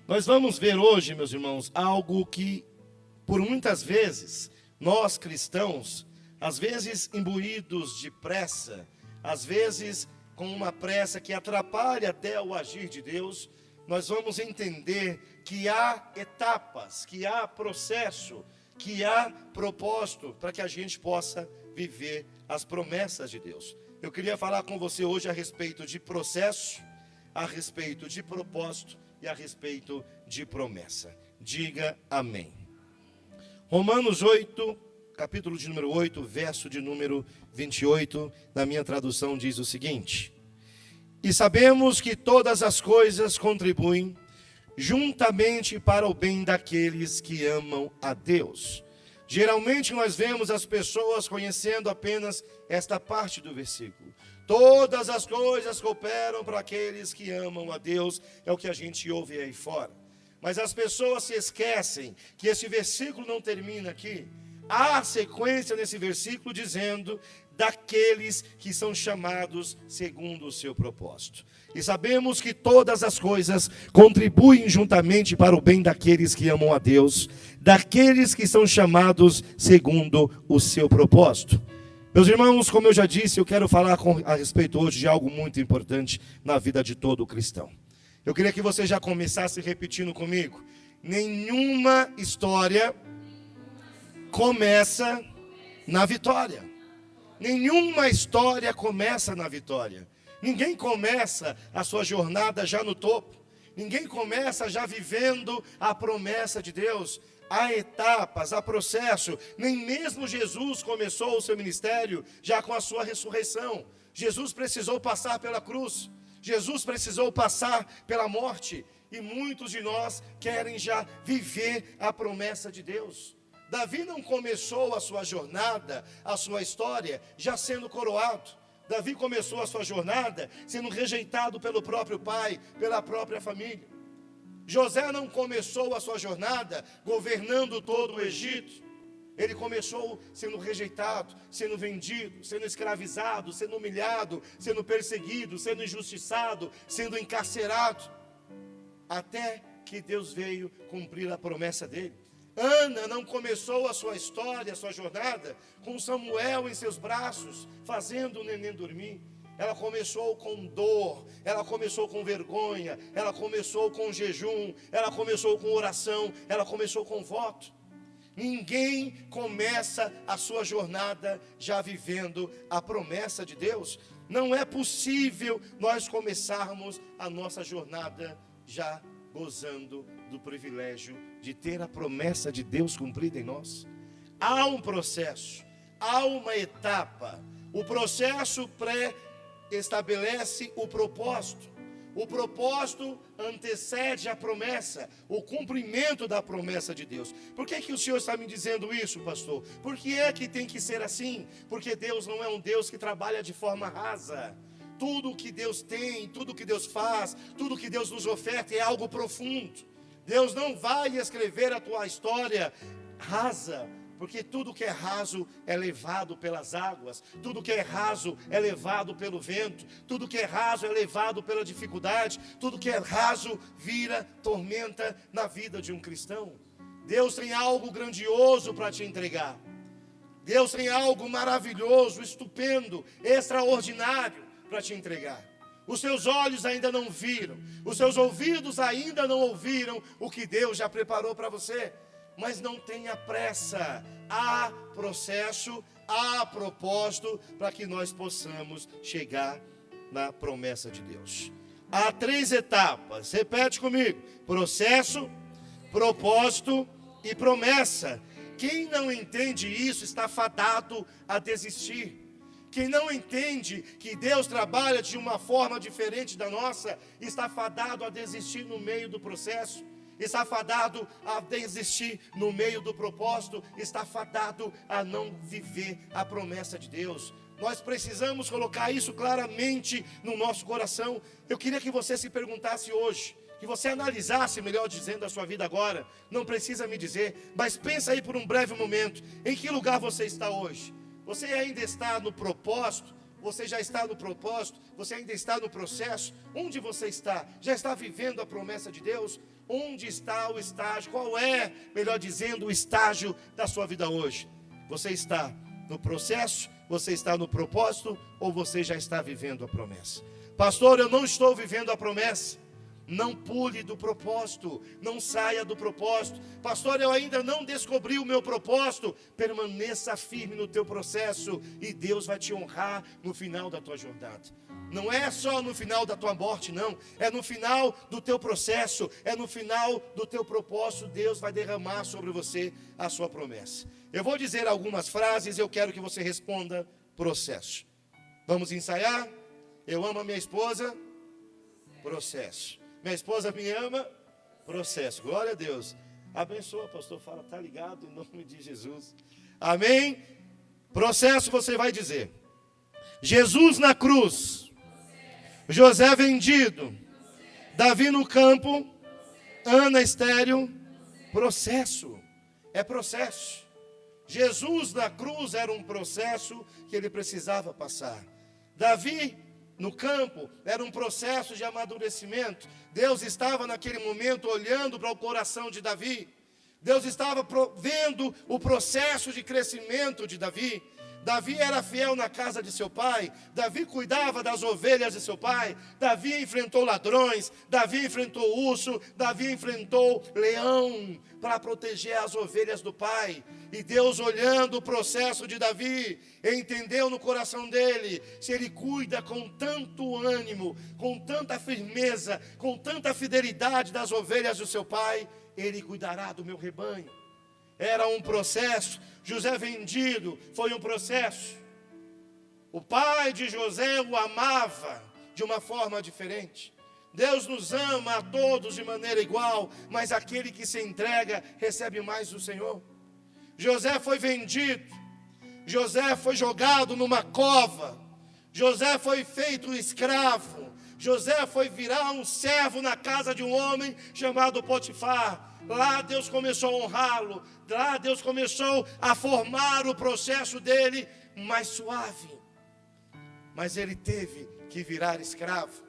Nós vamos ver hoje, meus irmãos, algo que, por muitas vezes, nós cristãos, às vezes imbuídos de pressa, às vezes com uma pressa que atrapalha até o agir de Deus, nós vamos entender que há etapas, que há processo, que há propósito para que a gente possa viver as promessas de Deus. Eu queria falar com você hoje a respeito de processo, a respeito de propósito e a respeito de promessa. Diga amém. Romanos 8, capítulo de número 8, verso de número 28, na minha tradução diz o seguinte: E sabemos que todas as coisas contribuem juntamente para o bem daqueles que amam a Deus. Geralmente nós vemos as pessoas conhecendo apenas esta parte do versículo. Todas as coisas cooperam para aqueles que amam a Deus, é o que a gente ouve aí fora. Mas as pessoas se esquecem que esse versículo não termina aqui. Há sequência nesse versículo dizendo daqueles que são chamados segundo o seu propósito. E sabemos que todas as coisas contribuem juntamente para o bem daqueles que amam a Deus, daqueles que são chamados segundo o seu propósito. Meus irmãos, como eu já disse, eu quero falar a respeito hoje de algo muito importante na vida de todo cristão. Eu queria que você já começasse repetindo comigo: nenhuma história começa na vitória. Nenhuma história começa na vitória. Ninguém começa a sua jornada já no topo. Ninguém começa já vivendo a promessa de Deus. Há etapas, há processo. Nem mesmo Jesus começou o seu ministério já com a sua ressurreição. Jesus precisou passar pela cruz. Jesus precisou passar pela morte. E muitos de nós querem já viver a promessa de Deus. Davi não começou a sua jornada, a sua história, já sendo coroado. Davi começou a sua jornada sendo rejeitado pelo próprio pai, pela própria família. José não começou a sua jornada governando todo o Egito. Ele começou sendo rejeitado, sendo vendido, sendo escravizado, sendo humilhado, sendo perseguido, sendo injustiçado, sendo encarcerado, até que Deus veio cumprir a promessa dele. Ana não começou a sua história, a sua jornada, com Samuel em seus braços, fazendo o neném dormir. Ela começou com dor, ela começou com vergonha, ela começou com jejum, ela começou com oração, ela começou com voto. Ninguém começa a sua jornada já vivendo a promessa de Deus. Não é possível nós começarmos a nossa jornada já gozando do privilégio de ter a promessa de Deus cumprida em nós. Há um processo, há uma etapa. O processo pré-estabelece o propósito. O propósito antecede a promessa, o cumprimento da promessa de Deus. Por que o Senhor está me dizendo isso, pastor? Por que é que tem que ser assim? Porque Deus não é um Deus que trabalha de forma rasa. Tudo que Deus tem, tudo que Deus faz, tudo que Deus nos oferta é algo profundo. Deus não vai escrever a tua história rasa, porque tudo que é raso é levado pelas águas, tudo que é raso é levado pelo vento, tudo que é raso é levado pela dificuldade, tudo que é raso vira tormenta na vida de um cristão. Deus tem algo grandioso para te entregar. Deus tem algo maravilhoso, estupendo, extraordinário para te entregar. Os seus olhos ainda não viram, os seus ouvidos ainda não ouviram o que Deus já preparou para você. Mas não tenha pressa, há processo, há propósito para que nós possamos chegar na promessa de Deus. Há 3 etapas, repete comigo: processo, propósito e promessa. Quem não entende isso está fadado a desistir. Quem não entende que Deus trabalha de uma forma diferente da nossa, está fadado a desistir no meio do processo, está fadado a desistir no meio do propósito, está fadado a não viver a promessa de Deus. Nós precisamos colocar isso claramente no nosso coração. Eu queria que você se perguntasse hoje, que você analisasse, melhor dizendo, a sua vida agora. Não precisa me dizer, mas pensa aí por um breve momento, em que lugar você está hoje? Você ainda está no propósito Você já está no propósito? Você ainda está no processo? Onde você está? Já está vivendo a promessa de Deus? Onde está o estágio? Qual é, melhor dizendo, o estágio da sua vida hoje? Você está no processo? Você está no propósito? Ou você já está vivendo a promessa? Pastor, eu não estou vivendo a promessa. Não pule do propósito, não saia do propósito. Pastor, eu ainda não descobri o meu propósito. Permaneça firme no teu processo e Deus vai te honrar no final da tua jornada. Não é só no final da tua morte, não. É no final do teu processo, é no final do teu propósito. Deus vai derramar sobre você a sua promessa. Eu vou dizer algumas frases, eu quero que você responda: processo. Vamos ensaiar? Eu amo a minha esposa? Processo. Minha esposa me ama? Processo. Glória a Deus. Abençoa, pastor. Fala, tá ligado em nome de Jesus. Amém? Processo, você vai dizer: Jesus na cruz. José vendido. Davi no campo. Ana estéril. Processo. É processo. Jesus na cruz era um processo que ele precisava passar. Davi no campo, era um processo de amadurecimento. Deus estava naquele momento olhando para o coração de Davi. Deus estava vendo o processo de crescimento de Davi. Davi era fiel na casa de seu pai. Davi cuidava das ovelhas de seu pai. Davi enfrentou ladrões. Davi enfrentou urso. Davi enfrentou leão para proteger as ovelhas do pai. E Deus, olhando o processo de Davi, entendeu no coração dele: se ele cuida com tanto ânimo, com tanta firmeza, com tanta fidelidade das ovelhas do seu pai, ele cuidará do meu rebanho. Era um processo. José vendido foi um processo. O pai de José o amava de uma forma diferente. Deus nos ama a todos de maneira igual, mas aquele que se entrega recebe mais do Senhor. José foi vendido. José foi jogado numa cova. José foi feito escravo. José foi virar um servo na casa de um homem chamado Potifar. Lá Deus começou a honrá-lo. Lá Deus começou a formar o processo dele mais suave. Mas ele teve que virar escravo.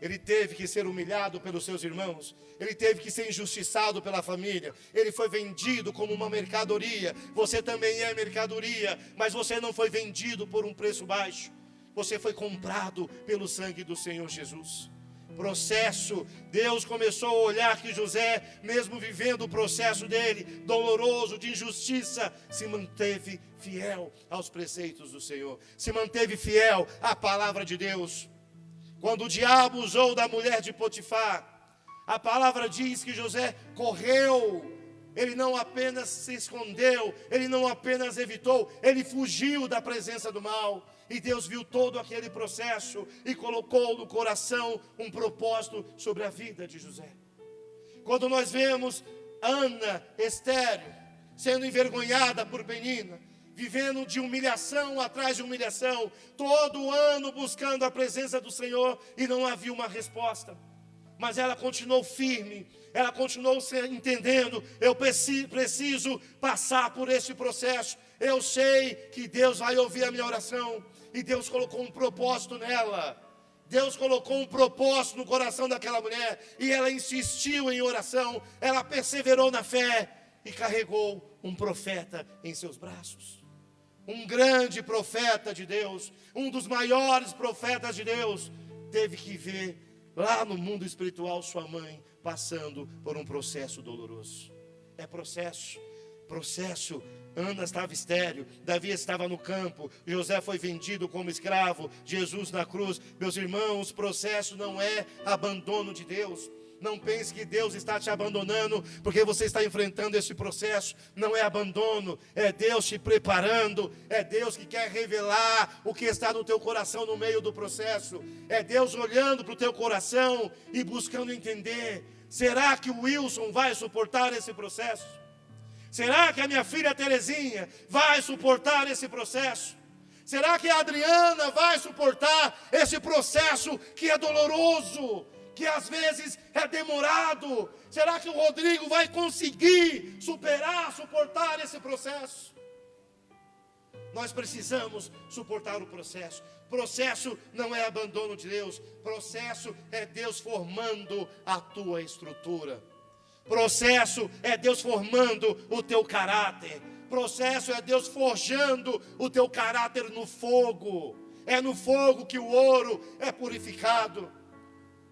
Ele teve que ser humilhado pelos seus irmãos. Ele teve que ser injustiçado pela família. Ele foi vendido como uma mercadoria. Você também é mercadoria, mas você não foi vendido por um preço baixo. Você foi comprado pelo sangue do Senhor Jesus. Processo. Deus começou a olhar que José, mesmo vivendo o processo dele, doloroso, de injustiça, se manteve fiel aos preceitos do Senhor. Se manteve fiel à palavra de Deus. Quando o diabo usou da mulher de Potifar, a palavra diz que José correu. Ele não apenas se escondeu, ele não apenas evitou, ele fugiu da presença do mal. E Deus viu todo aquele processo e colocou no coração um propósito sobre a vida de José. Quando nós vemos Ana estéril, sendo envergonhada por Penina, vivendo de humilhação atrás de humilhação, todo ano buscando a presença do Senhor, e não havia uma resposta. Mas ela continuou firme, ela continuou entendendo: eu preciso passar por esse processo. Eu sei que Deus vai ouvir a minha oração. E Deus colocou um propósito nela. Deus colocou um propósito no coração daquela mulher. E ela insistiu em oração. Ela perseverou na fé e carregou um profeta em seus braços. Um grande profeta de Deus, um dos maiores profetas de Deus, teve que ver lá no mundo espiritual sua mãe passando por um processo doloroso. É processo. Ana estava estéril, Davi estava no campo, José foi vendido como escravo, Jesus na cruz. Meus irmãos, processo não é abandono de Deus. Não pense que Deus está te abandonando porque você está enfrentando esse processo. Não é abandono, é Deus te preparando. É Deus que quer revelar o que está no teu coração no meio do processo. É Deus olhando para o teu coração e buscando entender: será que o Wilson vai suportar esse processo? Será que a minha filha Terezinha vai suportar esse processo? Será que a Adriana vai suportar esse processo que é doloroso, que às vezes é demorado? Será que o Rodrigo vai conseguir suportar esse processo? Nós precisamos suportar o processo. Processo não é abandono de Deus. Processo é Deus formando a tua estrutura. Processo é Deus formando o teu caráter. Processo é Deus forjando o teu caráter no fogo. É no fogo que o ouro é purificado.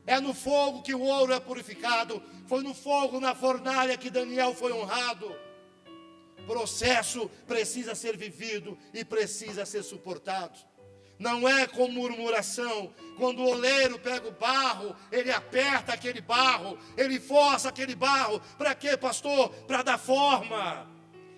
É no fogo que o ouro é purificado. Foi no fogo, na fornalha, que Daniel foi honrado. Processo precisa ser vivido e precisa ser suportado. Não é com murmuração. Quando o oleiro pega o barro, ele aperta aquele barro, ele força aquele barro. Para quê, pastor? Para dar forma.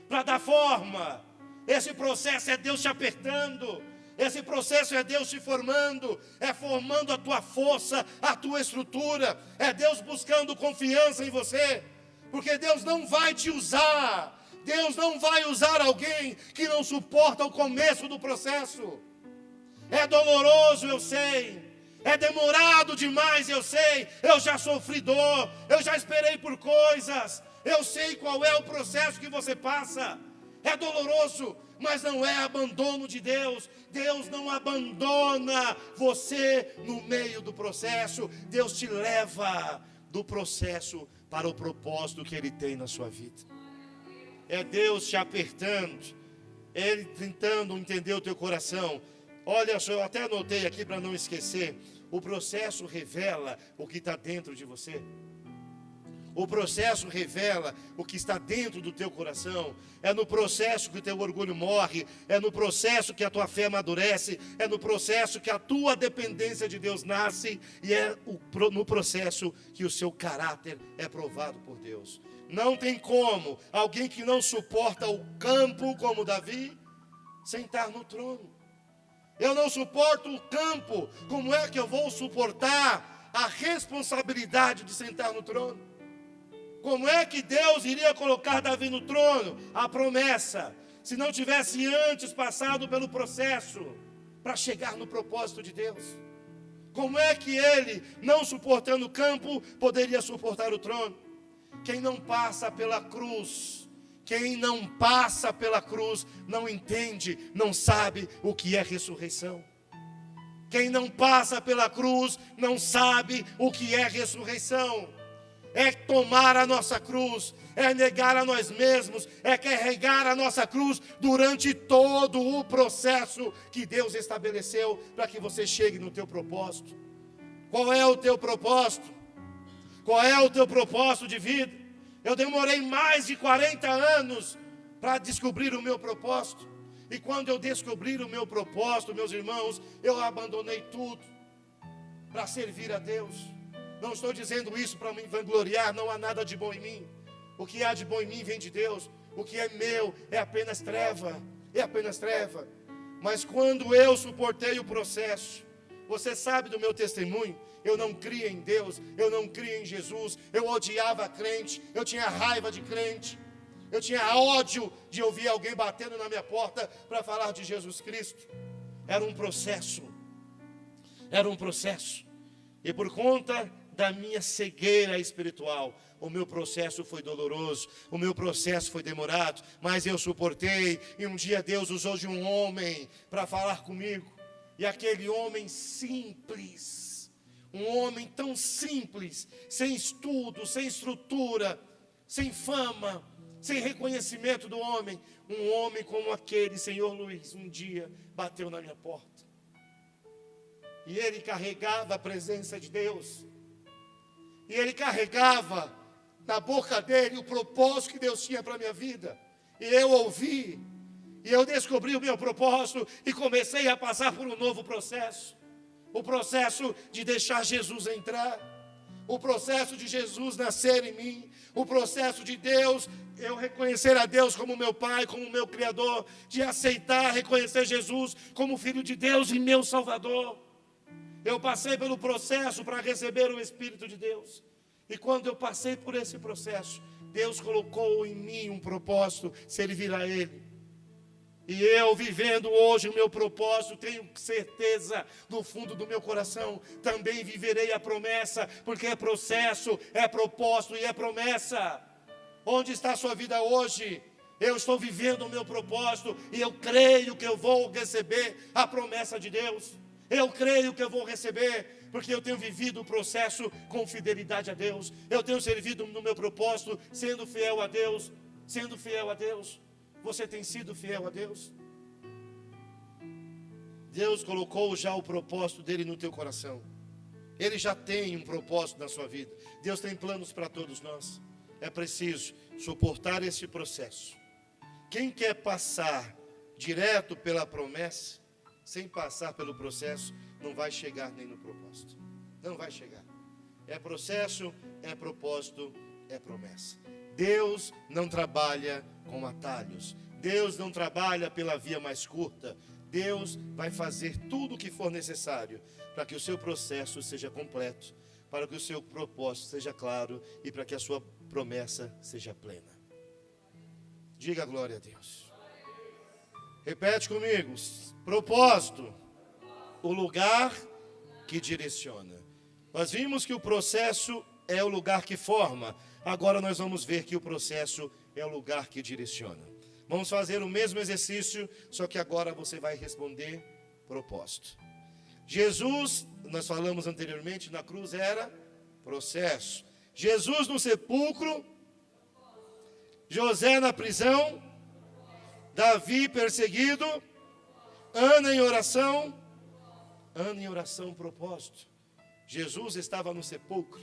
Para dar forma. Esse processo é Deus te apertando. Esse processo é Deus te formando. É formando a tua força, a tua estrutura. É Deus buscando confiança em você. Porque Deus não vai te usar. Deus não vai usar alguém que não suporta o começo do processo. É doloroso, eu sei. É demorado demais, eu sei. Eu já sofri dor. Eu já esperei por coisas. Eu sei qual é o processo que você passa. É doloroso, mas não é abandono de Deus. Deus não abandona você no meio do processo. Deus te leva do processo para o propósito que Ele tem na sua vida. É Deus te apertando, Ele tentando entender o teu coração. Olha só, eu até anotei aqui para não esquecer. O processo revela o que está dentro de você. O processo revela o que está dentro do teu coração. É no processo que o teu orgulho morre. É no processo que a tua fé amadurece. É no processo que a tua dependência de Deus nasce. E é no processo que o seu caráter é provado por Deus. Não tem como alguém que não suporta o campo, como Davi, sentar no trono. Eu não suporto o campo. Como é que eu vou suportar a responsabilidade de sentar no trono? Como é que Deus iria colocar Davi no trono? A promessa. Se não tivesse antes passado pelo processo para chegar no propósito de Deus. Como é que ele, não suportando o campo, poderia suportar o trono? Quem não passa pela cruz, quem não passa pela cruz, não entende, não sabe o que é ressurreição. Quem não passa pela cruz, não sabe o que é ressurreição. É tomar a nossa cruz, é negar a nós mesmos, é carregar a nossa cruz durante todo o processo que Deus estabeleceu para que você chegue no teu propósito. Qual é o teu propósito? Qual é o teu propósito de vida? Eu demorei mais de 40 anos para descobrir o meu propósito. E quando eu descobri o meu propósito, meus irmãos, eu abandonei tudo para servir a Deus. Não estou dizendo isso para me vangloriar, não há nada de bom em mim. O que há de bom em mim vem de Deus. O que é meu é apenas treva, é apenas treva. Mas quando eu suportei o processo, você sabe do meu testemunho, eu não cria em Deus, eu não cria em Jesus, eu odiava crente, eu tinha raiva de crente, eu tinha ódio de ouvir alguém batendo na minha porta para falar de Jesus Cristo. Era um processo, e por conta da minha cegueira espiritual, o meu processo foi doloroso, o meu processo foi demorado, mas eu suportei, e um dia Deus usou de um homem para falar comigo, e aquele homem simples, um homem tão simples, sem estudo, sem estrutura, sem fama, sem reconhecimento do homem, um homem como aquele, Senhor Luiz, um dia bateu na minha porta, e ele carregava a presença de Deus, e ele carregava na boca dele o propósito que Deus tinha para a minha vida. E eu ouvi, e eu descobri o meu propósito, e comecei a passar por um novo processo. O processo de deixar Jesus entrar, o processo de Jesus nascer em mim, o processo de Deus, eu reconhecer a Deus como meu Pai, como meu Criador, de aceitar, reconhecer Jesus como Filho de Deus e meu Salvador. Eu passei pelo processo para receber o Espírito de Deus. E quando eu passei por esse processo, Deus colocou em mim um propósito, servir a Ele. E eu, vivendo hoje o meu propósito, tenho certeza no fundo do meu coração, também viverei a promessa, porque é processo, é propósito e é promessa. Onde está a sua vida hoje? Eu estou vivendo o meu propósito e eu creio que eu vou receber a promessa de Deus. Eu creio que eu vou receber, porque eu tenho vivido o processo com fidelidade a Deus. Eu tenho servido no meu propósito, sendo fiel a Deus. Sendo fiel a Deus. Você tem sido fiel a Deus? Deus colocou já o propósito dele no teu coração. Ele já tem um propósito na sua vida. Deus tem planos para todos nós. É preciso suportar esse processo. Quem quer passar direto pela promessa, sem passar pelo processo, não vai chegar nem no propósito. Não vai chegar. É processo, é propósito, é promessa. Deus não trabalha com atalhos. Deus não trabalha pela via mais curta. Deus vai fazer tudo o que for necessário para que o seu processo seja completo, para que o seu propósito seja claro e para que a sua promessa seja plena. Diga glória a Deus. Repete comigo. Propósito, o lugar que direciona. Nós vimos que o processo é o lugar que forma. Agora nós vamos ver que o processo é o lugar que direciona. Vamos fazer o mesmo exercício, só que agora você vai responder propósito. Jesus, nós falamos anteriormente, na cruz era processo. Jesus no sepulcro, José na prisão, Davi perseguido, Ana em oração, propósito. Jesus estava no sepulcro,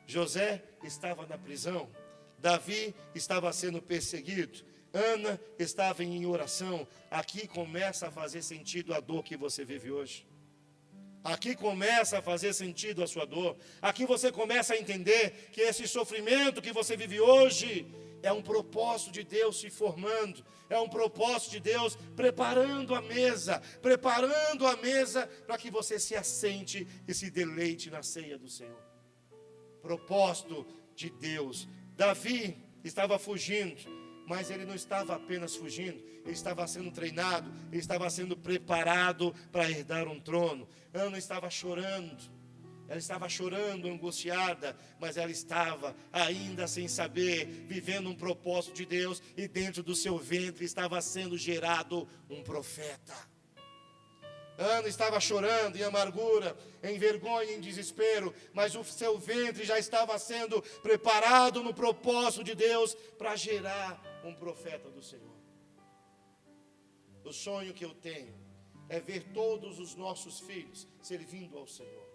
José estava na prisão, Davi estava sendo perseguido, Ana estava em oração. Aqui começa a fazer sentido a dor que você vive hoje. Aqui começa a fazer sentido a sua dor. Aqui você começa a entender que esse sofrimento que você vive hoje é um propósito de Deus se formando. É um propósito de Deus preparando a mesa para que você se assente e se deleite na ceia do Senhor. Propósito de Deus. Davi estava fugindo, mas ele não estava apenas fugindo, ele estava sendo treinado, ele estava sendo preparado para herdar um trono. Ana estava chorando, ela estava chorando, angustiada, mas ela estava ainda sem saber, vivendo um propósito de Deus, e dentro do seu ventre estava sendo gerado um profeta. Ana estava chorando em amargura, em vergonha, em desespero, mas o seu ventre já estava sendo preparado no propósito de Deus para gerar um profeta do Senhor. O sonho que eu tenho é ver todos os nossos filhos servindo ao Senhor.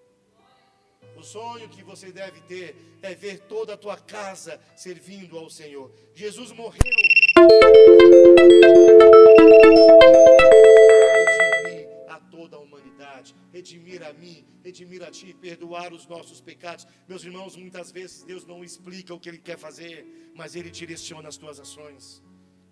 O sonho que você deve ter é ver toda a tua casa servindo ao Senhor. Jesus morreu redimir a toda a humanidade, redimir a mim, redimir a ti, perdoar os nossos pecados. Meus irmãos, muitas vezes Deus não explica o que Ele quer fazer, mas Ele direciona as tuas ações.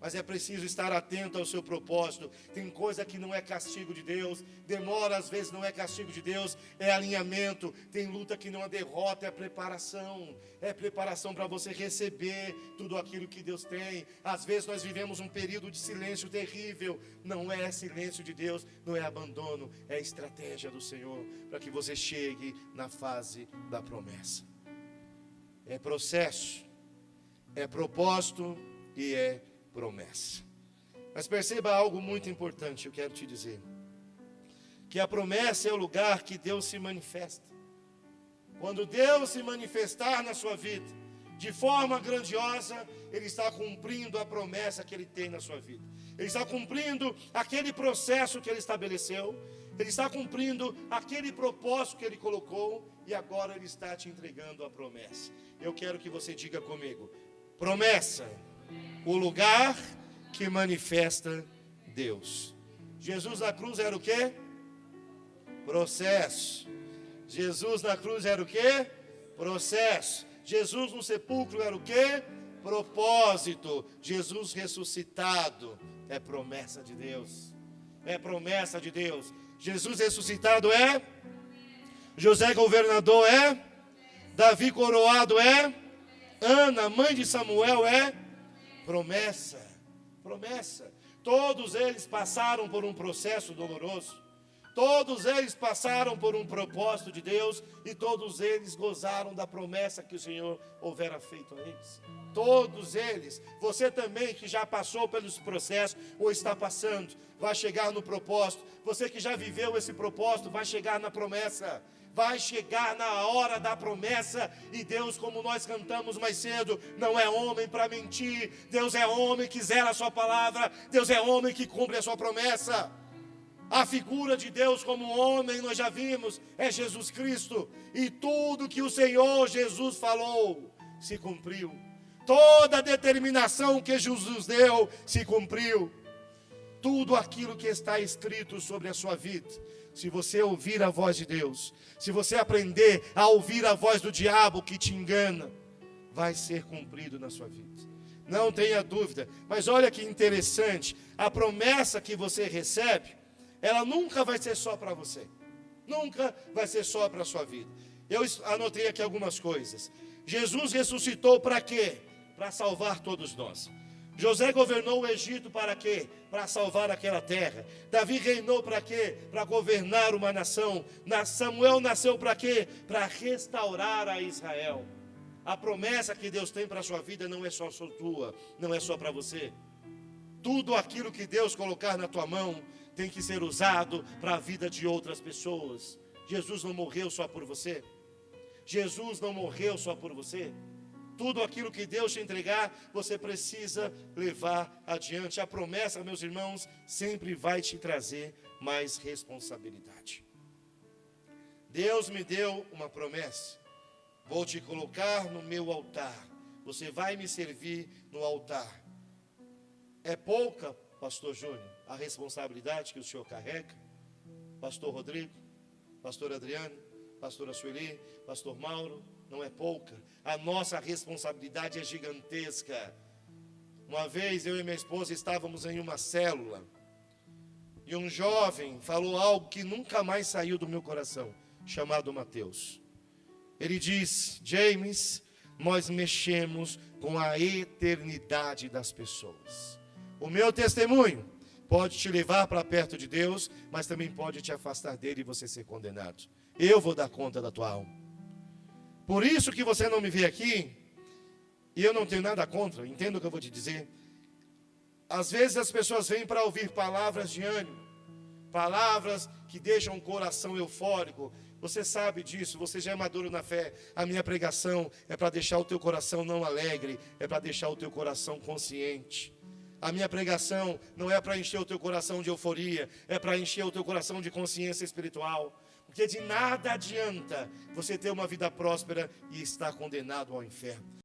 Mas é preciso estar atento ao seu propósito. Tem coisa que não é castigo de Deus, demora às vezes não é castigo de Deus, é alinhamento. Tem luta que não é derrota, é preparação. É preparação para você receber tudo aquilo que Deus tem. Às vezes nós vivemos um período de silêncio terrível. Não é silêncio de Deus, não é abandono, é estratégia do Senhor para que você chegue na fase da promessa. É processo, é propósito e é promessa. Mas perceba algo muito importante, eu quero te dizer. Que a promessa é o lugar que Deus se manifesta. Quando Deus se manifestar na sua vida, de forma grandiosa, Ele está cumprindo a promessa que Ele tem na sua vida. Ele está cumprindo aquele processo que Ele estabeleceu. Ele está cumprindo aquele propósito que Ele colocou. E agora Ele está te entregando a promessa. Eu quero que você diga comigo: promessa. O lugar que manifesta Deus. Jesus na cruz era o quê? Processo. Jesus na cruz era o quê? Processo. Jesus no sepulcro era o quê? Propósito. Jesus ressuscitado é promessa de Deus. É promessa de Deus. Jesus ressuscitado é? José governador é? Davi coroado é? Ana, mãe de Samuel é? Promessa, promessa. Todos eles passaram por um processo doloroso. Todos eles passaram por um propósito de Deus e todos eles gozaram da promessa que o Senhor houvera feito a eles. Todos eles. Você também que já passou pelos processos ou está passando, vai chegar no propósito. Você que já viveu esse propósito, vai chegar na promessa. Vai chegar na hora da promessa. E Deus, como nós cantamos mais cedo, não é homem para mentir. Deus é homem que zela a sua palavra. Deus é homem que cumpre a sua promessa. A figura de Deus como homem, nós já vimos, é Jesus Cristo. E tudo que o Senhor Jesus falou, se cumpriu. Toda a determinação que Jesus deu, se cumpriu. Tudo aquilo que está escrito sobre a sua vida, se você ouvir a voz de Deus, se você aprender a ouvir a voz do diabo que te engana, vai ser cumprido na sua vida. Não tenha dúvida. Mas olha que interessante, a promessa que você recebe, ela nunca vai ser só para você. Nunca vai ser só para a sua vida. Eu anotei aqui algumas coisas. Jesus ressuscitou para quê? Para salvar todos nós. José governou o Egito para quê? Para salvar aquela terra. Davi reinou para quê? Para governar uma nação. Samuel nasceu para quê? Para restaurar a Israel. A promessa que Deus tem para a sua vida não é só tua, não é só para você. Tudo aquilo que Deus colocar na tua mão tem que ser usado para a vida de outras pessoas. Jesus não morreu só por você. Jesus não morreu só por você. Tudo aquilo que Deus te entregar, você precisa levar adiante. A promessa, meus irmãos, sempre vai te trazer mais responsabilidade. Deus me deu uma promessa. Vou te colocar no meu altar. Você vai me servir no altar. É pouca, pastor Júnior, a responsabilidade que o senhor carrega? Pastor Rodrigo, pastor Adriano, pastora Sueli, pastor Mauro, não é pouca. A nossa responsabilidade é gigantesca. Uma vez eu e minha esposa estávamos em uma célula e um jovem falou algo que nunca mais saiu do meu coração, chamado Mateus. Ele disse: James, nós mexemos com a eternidade das pessoas. O meu testemunho pode te levar para perto de Deus, mas também pode te afastar dele e você ser condenado. Eu vou dar conta da tua alma. Por isso que você não me vê aqui, e eu não tenho nada contra, entenda o que eu vou te dizer. Às vezes as pessoas vêm para ouvir palavras de ânimo, palavras que deixam o coração eufórico. Você sabe disso, você já é maduro na fé. A minha pregação é para deixar o teu coração não alegre, é para deixar o teu coração consciente. A minha pregação não é para encher o teu coração de euforia, é para encher o teu coração de consciência espiritual. Porque de nada adianta você ter uma vida próspera e estar condenado ao inferno.